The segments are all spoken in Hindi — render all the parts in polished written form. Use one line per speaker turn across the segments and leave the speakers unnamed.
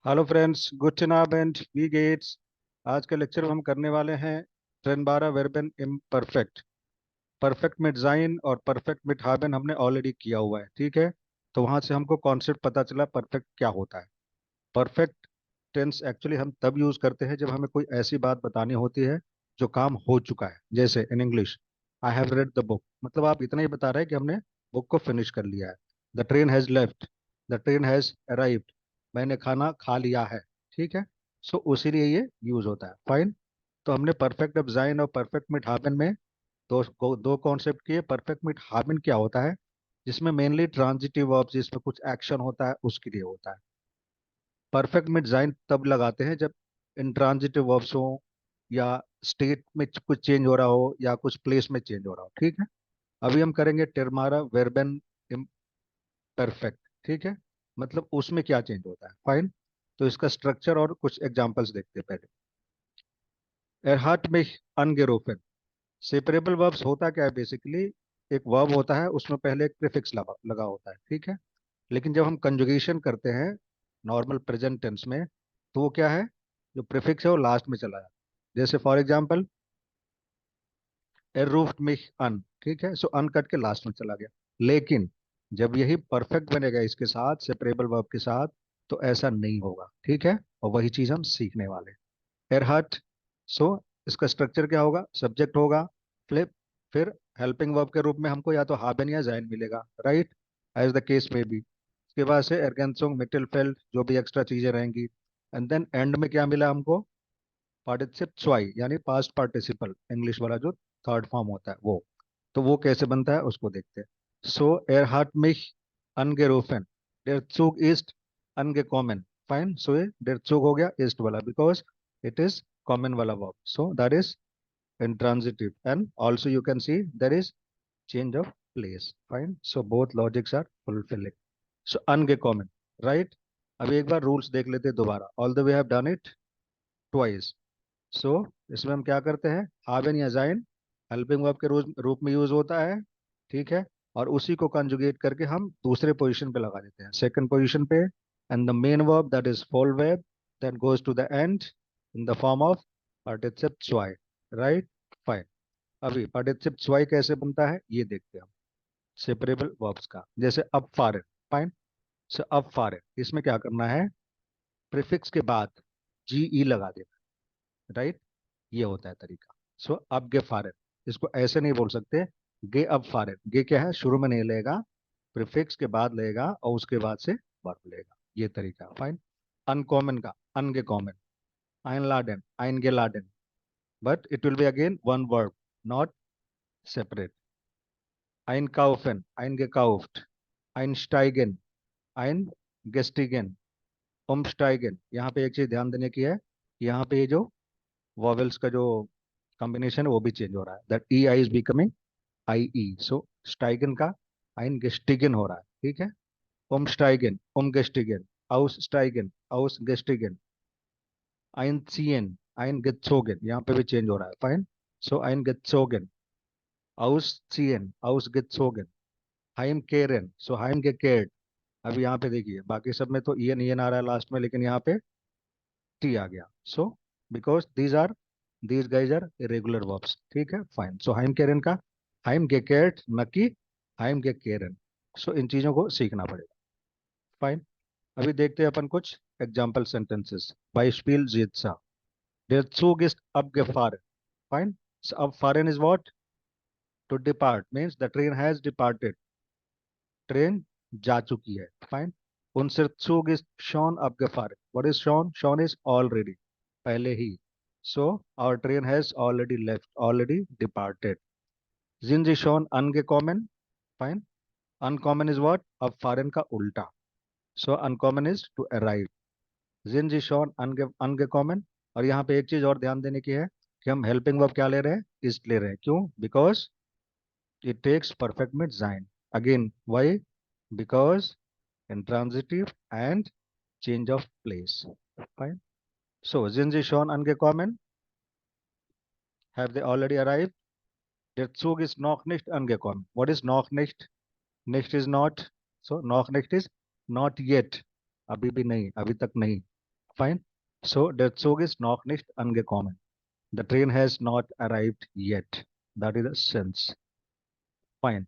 हेलो फ्रेंड्स, गुड एंड वी गेट्स। आज के लेक्चर में हम करने वाले हैं ट्रेन 12 वर्बन इम्परफेक्ट। परफेक्ट में डिजाइन और परफेक्ट में हाबन हमने ऑलरेडी किया हुआ है, ठीक है। तो वहां से हमको कॉन्सेप्ट पता चला परफेक्ट क्या होता है। परफेक्ट टेंस एक्चुअली हम तब यूज करते हैं जब हमें कोई ऐसी बात बतानी होती है जो काम हो चुका है। जैसे in English, I have read the book, मतलब आप इतना ही बता रहे हैं कि हमने बुक को फिनिश कर लिया है। The train has left, the train has arrived, मैंने खाना खा लिया है, ठीक है। सो उसी लिए ये यूज होता है, फाइन। तो हमने परफेक्ट ऑफ डिजाइन और परफेक्ट मिट हाबिन में दो कॉन्सेप्ट किए। परफेक्ट मिट हाबिन क्या होता है, जिसमें मेनली ट्रांजिटिव वर्ब, जिसमें कुछ एक्शन होता है, उसके लिए होता है। परफेक्ट में डिजाइन तब लगाते हैं जब इंट्रांजिटिव वर्ब्स हो, या स्टेट में कुछ चेंज हो रहा हो, या कुछ प्लेस में चेंज हो रहा हो, ठीक है। अभी हम करेंगे टेरमारा वेर्बन इम्परफेक्ट, ठीक है। मतलब उसमें क्या चेंज होता है, फाइन। तो इसका स्ट्रक्चर और कुछ एग्जांपल्स देखते हैं पहले। एरहाट में अनगेरोफेन। सेपरेबल वर्ब्स होता क्या है बेसिकली, एक वर्ब होता है, उसमें पहले एक प्रीफिक्स लगा होता है, ठीक है। लेकिन जब हम कंजुगेशन करते हैं नॉर्मल प्रेजेंट टेंस में, तो वो क्या है, जो प्रीफिक्स है वो लास्ट में चला जाता है। जैसे फॉर एग्जांपल, रूफ्ड मिश अन, ठीक है। सो अन कट के लास्ट में चला गया। लेकिन जब यही परफेक्ट बनेगा इसके साथ, सेपरेबल वर्ब के साथ, तो ऐसा नहीं होगा, ठीक है। और वही चीज हम सीखने वाले। एरहट, सो इसका स्ट्रक्चर क्या होगा, सब्जेक्ट होगा, फ्लिप, फिर हेल्पिंग वर्ब के रूप में हमको या तो हाबन या जाइन मिलेगा, राइट, एज द केस में भी। उसके बाद से एर्गेंसोंग, मिटलफेल्ड, जो भी एक्स्ट्रा चीजें रहेंगी। एंड देन एंड में क्या मिला हमको, पार्टिसिप च्वाई, यानी पास्ट पार्टिसिपल इंग्लिश वाला जो थर्ड फॉर्म होता है वो। तो वो कैसे बनता है उसको देखते हैं। सो एर हार्ट मिश अनगेरोफेन, देर Zug ist angekommen, फाइन। सो ये देर Zug हो गया ईस्ट वाला, बिकॉज इट इज कॉमन वाला verb, so that is intransitive, and also you can see there is change of place, fine. So both logics are fulfilling. So ungekommen, right. अभी एक बार रूल्स देख लेते हैं दोबारा, all the way have done it twice. So इसमें हम क्या करते हैं, हावेन या जाइन हेल्पिंग वर्ब के रूप में यूज होता है, ठीक है। और उसी को कंजुगेट करके हम दूसरे पोजीशन पे लगा देते हैं, सेकंड पोजीशन पे। And the main verb that is फॉल वर्ब that goes to the end in the form of पार्टिसिप च्वाई, राइट, फाइन। अभी पार्टिसिप च्वाई कैसे बनता है ये देखते हैं हम, सेपरेबल वर्ब्स का। जैसे अब फारिन, फाइन। सो अब फारिन, इसमें क्या करना है, प्रीफिक्स के बाद जी ई लगा देना, राइट। ये होता है तरीका। सो अब गे फारेन, इसको ऐसे नहीं बोल सकते, गे अब फारेन। गे क्या है, शुरू में नहीं लेगा, प्रीफिक्स के बाद लेगा और उसके बाद से वर्ब लेगा, ये तरीका, फाइन। अनकॉमन का अनगे कॉमन, आइन लाडेन आइन गे लाडेन, but it will be again one verb, not separate. आइन काउफेन आइन गे काउफ्ट, आइन स्टाइगेन आइन गेस्टिगेन, उमस्टाइगेन। यहाँ पे एक चीज ध्यान देने की है, यहाँ पे ये जो वॉवेल्स का जो कॉम्बिनेशन है वो भी चेंज हो रहा है, that E I is becoming I E. So स्टाइगन का आइन गेस्टिगन हो रहा है, ठीक है। उम स्टाइगन उम गेस्टिगन, आउस स्टाइगन आउस गेस्टिगन, आइन सीएन आइन गेट्सोगन, यहाँ पे भी चेंज हो रहा है, फाइन। सो आइन गेट्सोगन, आउस सीएन आउस गेट्सोगन, हाइम केरन, सो हाइम के केर्ड। अभी यहाँ पे देखिए, बाकी सब में तो ईएन आ रहा है लास्ट में, लेकिन यहाँ पे टी आ गया। So because these guys are irregular verbs, ठीक है, फाइन। सो हाइम केरन का हाइम गेकेट न कि हाइम गेकेरन। सो इन चीजों को सीखना पड़ेगा, फाइन। अभी देखते हैं अपन कुछ example sentences. बाइस्पील जित्सा, there Zug ist abgefahren, fine. So abfahren is what, to depart, means the train has departed, train जा चुकी है, फाइन। उनसे Zug ist schon abgefahren, what is schon, schon is already, पहले ही। So our train has already left, already departed. Sind Sie schon angekommen? Fine. Uncommon is what? अब foreign का उल्टा. So uncommon is to arrive. Sind Sie schon angekommen? और यहाँ पे एक चीज और ध्यान देने की है कि हम हेल्पिंग वर्ब क्या ले रहे हैं, इस्ट ले रहे हैं। क्यों? बिकॉज इट टेक्स परफेक्ट मिट जाइन। Again why, because intransitive and change of place. Fine. So, sind Sie schon angekommen? Have they already arrived? Der Zug ist noch nicht angekommen. What is noch nicht? Nicht is not. So, noch nicht is not yet. अभी भी नहीं, अभी तक नहीं. Fine. So der Zug ist noch nicht angekommen. The train has not arrived yet. That is the sense. Fine.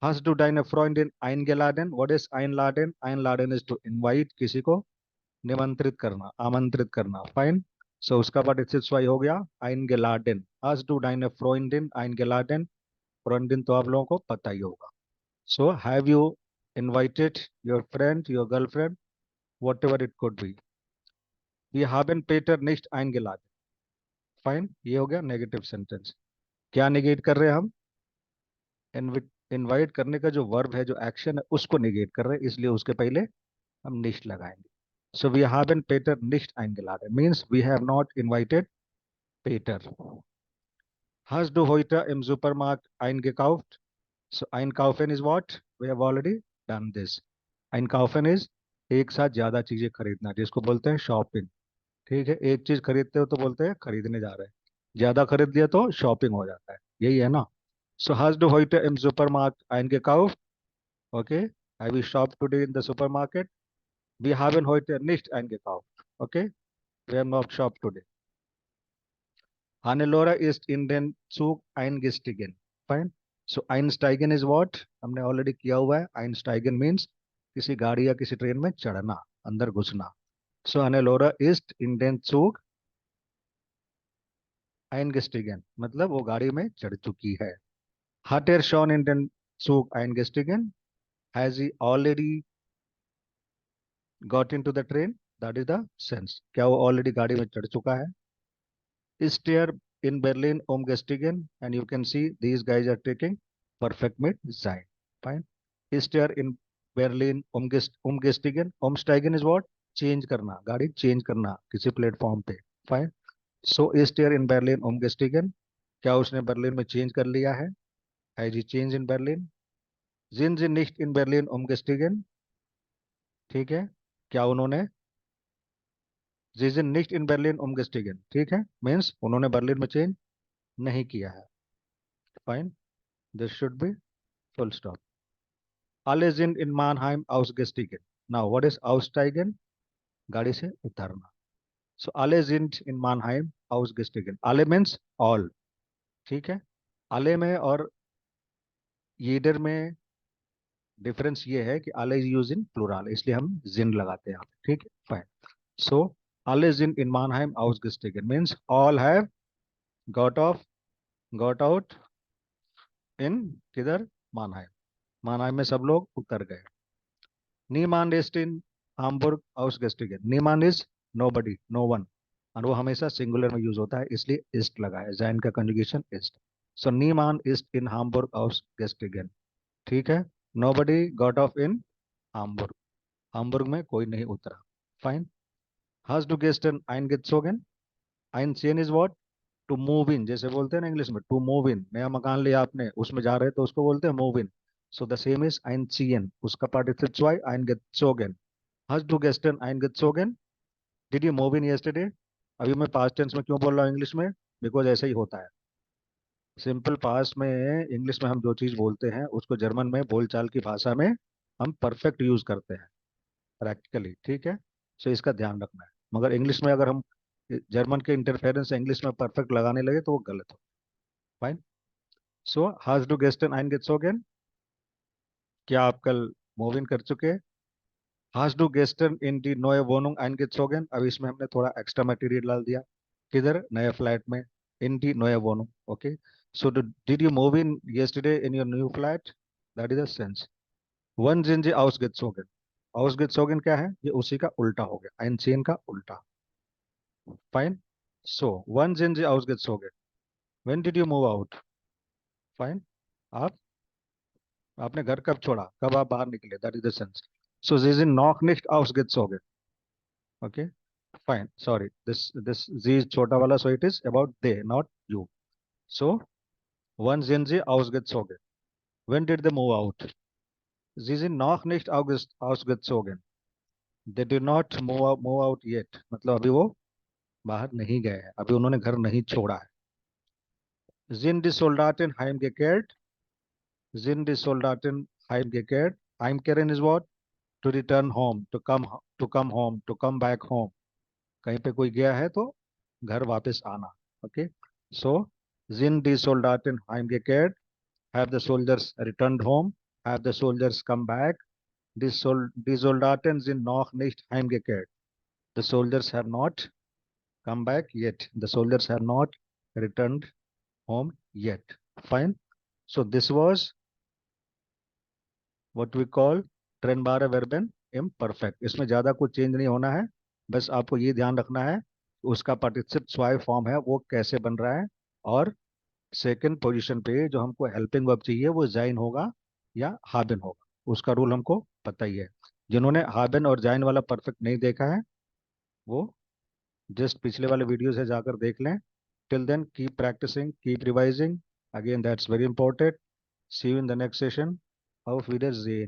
Hast du deine Freundin eingeladen? What is einladen? Einladen is to invite, किसी को निमंत्रित करना, आमंत्रित करना. Fine. So उसका पार्टिसिपल वाई हो गया eingeladen. Hast du deine Freundin eingeladen? Freundin तो आप लोगों को पता ही होगा. So have you invited your friend, your girlfriend, whatever it could be. Wir haben Peter nicht eingeladen. Fine. ये हो गया नेगेटिव सेंटेंस. क्या निगेट कर रहे हैं हम? इनवाइट करने का जो वर्ब है, जो एक्शन है, उसको निगेट कर रहे हैं, इसलिए उसके पहले हम निश्ट लगाएंगे. सो वी हैवंट पेटर निश्ट eingeladen means we have not invited Peter. Hast du heute im Supermarkt eingekauft? So einkaufen is what? We have already done this. Einkaufen is एक साथ ज्यादा चीजें खरीदना, जिसको बोलते हैं शॉपिंग. ठीक है, एक चीज खरीदते हो तो बोलते हैं खरीदने जा रहे हैं. ज्यादा खरीद लिया तो शॉपिंग हो जाता है. यही है ना. So hast du heute im Supermarkt eingekauft? Okay. Have you shopped today in the supermarket? Wir haben heute nicht eingekauft. Okay. We have not shopped today. Hannelore ist in den Zug eingestiegen. Fine. So einsteigen is what? हमने already किया हुआ है. Einsteigen means किसी गाड़ी या किसी ट्रेन में चढ़ना, अंदर घुसना. So Hannelore ist in den Zug eingestiegen. मतलब वो गाड़ी में चढ़ चुकी है. Hat er schon in den Zug eingestiegen? Has he already got into the train? That is the sense. क्या वो already गाड़ी में चढ़ चुका है? Ist er in Berlin umgestiegen? And you can see these guys are taking perfect mit sein. Fine. Ist er in Berlin umgestiegen? Umsteigen is what? Change करना, गाड़ी change करना किसी प्लेटफॉर्म पे. Fine. So ist er in Berlin umgestiegen? क्या उसने बर्लिन में चेंज कर लिया है? Has he changed in Berlin? Sind sie nicht in Berlin umgestiegen? ठीक है. क्या उन्होंने Sie sind nicht in Berlin umgestiegen. ठीक है, मीन्स उन्होंने बर्लिन में चेंज नहीं किया है. Fine. This should be full stop. Alle sind in Mannheim ausgestiegen. Now what is aussteigen? गाड़ी से उतरना. So alle sind in Mannheim ausgestiegen. Alle means all. ठीक है. alle में और jeder में डिफरेंस ये है कि alle is used in plural, इसलिए हम sind लगाते हैं. ठीक है. Fine. So alle sind in Mannheim ausgestiegen means all have got off, got out in किधर? मानहाइम. मानहाइम में सब लोग उतर गए. नीमान इस्ट इन हामबुर्ग आउसगेस्टिगन. नीमान इज नोबडी, नो वन, और वो हमेशा सिंगुलर में यूज होता है, इसलिए इस्ट लगा है. जैन का कंजुगेशन इस्ट. सो नीमान इस्ट इन हामबुर्ग आउसगेस्टिगन. ठीक है. Nobody got off in Hamburg. Hamburg में कोई नहीं उतरा. फाइन. हाज डू गेस्टन आइनगेट्सोगन. आइनसियन is what? To move in. जैसे बोलते हैं ना इंग्लिश में, टू मूव इन. नया मकान लिया आपने, उसमें जा रहे हैं तो उसको बोलते हैं move in. So the same is einziehen. उसका पार्टिसिपल वाई eingezogen. hast du gestern eingezogen? did you move in yesterday? अभी मैं पास्ट टेंस में क्यों बोल रहा हूँ इंग्लिश में? बिकॉज ऐसा ही होता है. सिंपल पास्ट में इंग्लिश में हम जो चीज बोलते हैं उसको जर्मन में बोलचाल की भाषा में हम परफेक्ट यूज करते हैं प्रैक्टिकली. ठीक है. सो इसका ध्यान रखना है. मगर इंग्लिश में अगर हम जर्मन के इंटरफेरेंस से इंग्लिश में परफेक्ट लगाने लगे तो वो गलत हो. फाइन. सो hast du gestern eingezogen? क्या आप कल मूव इन कर चुके? hast du gestern in die neue Wohnung eingezogen? अब इसमें हमने थोड़ा एक्स्ट्रा मटेरियल डाल दिया. किधर? नए फ्लैट में. in die neue Wohnung. Okay. So did you move in yesterday in your new flat? That is the sense. wann sind Sie ausgezogen? Ausgezogen क्या है? ये उसी का उल्टा हो गया, einziehen का उल्टा. Fine. So wann sind Sie ausgezogen? when did you move out? Fine. आप आपने घर कब छोड़ा, कब आप बाहर निकले? That is the sense. So sie sind noch nicht ausgezogen. Okay. Fine. Sorry, this z is छोटा वाला, so it is about they, not you. So wann sind sie ausgezogen? When did they move out? Sie sind noch nicht ausgezogen. They did not move out yet. मतलब अभी वो बाहर नहीं गए हैं, अभी उन्होंने घर नहीं छोड़ा है. Sind die Soldaten heimgekehrt? Sind die Soldaten heimgekehrt? Heimkehren is what? To return home, to come home, to come back home. कहीं पे कोई गया है तो घर वापस आना। ओके, सो जिन दी सोल्डाटन heimgekehrt, have the soldiers returned home, have the soldiers come back, die Soldaten sind noch nicht heimgekehrt, the soldiers have not come back yet, the soldiers have not returned home yet. Fine. So this was what we call trennbare verben imperfect. इसमें ज्यादा कुछ चेंज नहीं होना है, बस आपको ये ध्यान रखना है उसका पार्टिसिप स्वाय फॉर्म है वो कैसे बन रहा है, और सेकंड पोजीशन पे जो हमको हेल्पिंग वर्ब चाहिए वो जाइन होगा या हाबिन होगा, उसका रूल हमको पता ही है। जिन्होंने हाबिन और जाइन वाला परफेक्ट नहीं देखा है वो जस्ट पिछले वाले वीडियो से जाकर देख लें। Till then keep practising, keep revising, again that's very important. See you in the next session of video.